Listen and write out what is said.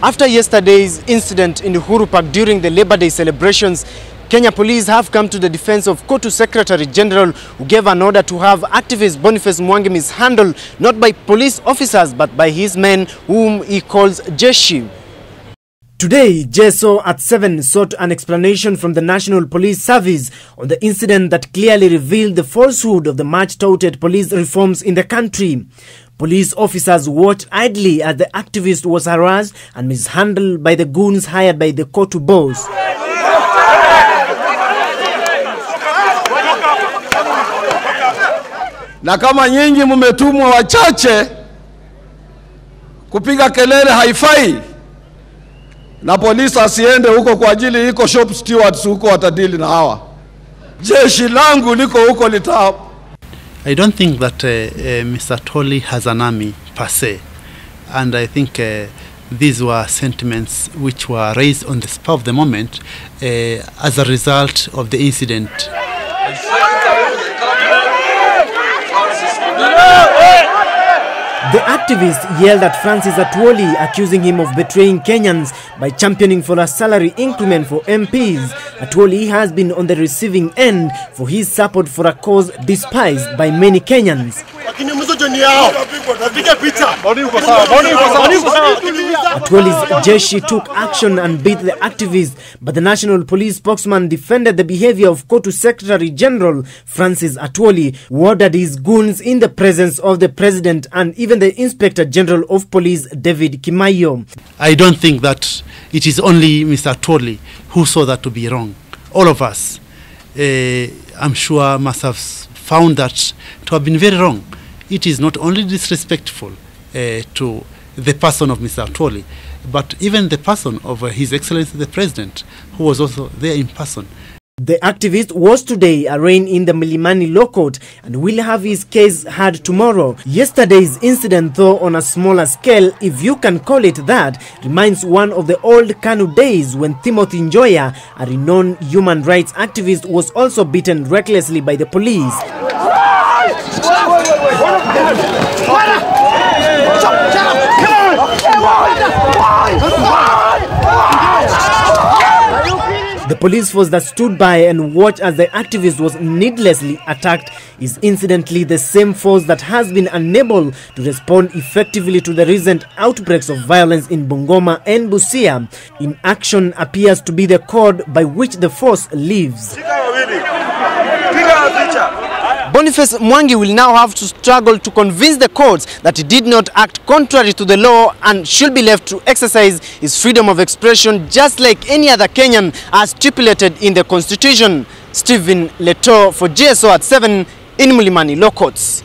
After yesterday's incident in Uhuru Park during the Labor Day celebrations, Kenya police have come to the defense of COTU Secretary General, who gave an order to have activist Boniface Mwangi mishandled not by police officers but by his men, whom he calls Jeshi. Today, GSO at 7 sought an explanation from the National Police Service on the incident that clearly revealed the falsehood of the much-touted police reforms in the country. Police officers watched idly as the activist was harassed and mishandled by the goons hired by the COTU boss. Na kama nyinyi mumetumwa wachache kupiga kelele haifai, na polisi asiende huko kwa ajili iko shop stewards huko watadili na hawa. Jeshi langu liko huko litao. I don't think that Mr. Atwoli has an army per se, and I think these were sentiments which were raised on the spur of the moment as a result of the incident. The activist yelled at Francis Atwoli, accusing him of betraying Kenyans by championing for a salary increment for MPs. Atwoli has been on the receiving end for his support for a cause despised by many Kenyans. Atwoli's Jeshi took action and beat the activist, but the National Police spokesman defended the behavior of COTU Secretary General Francis Atwoli, who ordered his goons in the presence of the President and even the Inspector General of Police, David Kimayo. I don't think that it is only Mr. Atwoli who saw that to be wrong. All of us, I'm sure, must have found that to have been very wrong. It is not only disrespectful to the person of Mr. Atwoli, but even the person of His Excellency the President, who was also there in person. The activist was today arraigned in the Milimani Law Court and will have his case heard tomorrow. Yesterday's incident, though on a smaller scale, if you can call it that, reminds one of the old KANU days when Timothy Njoya, a renowned human rights activist, was also beaten recklessly by the police. The police force that stood by and watched as the activist was needlessly attacked is incidentally the same force that has been unable to respond effectively to the recent outbreaks of violence in Bungoma and Busia. Inaction appears to be the code by which the force lives. Boniface Mwangi will now have to struggle to convince the courts that he did not act contrary to the law and should be left to exercise his freedom of expression just like any other Kenyan as stipulated in the Constitution. Stephen LETOO for GSO at 7 in Milimani Law Courts.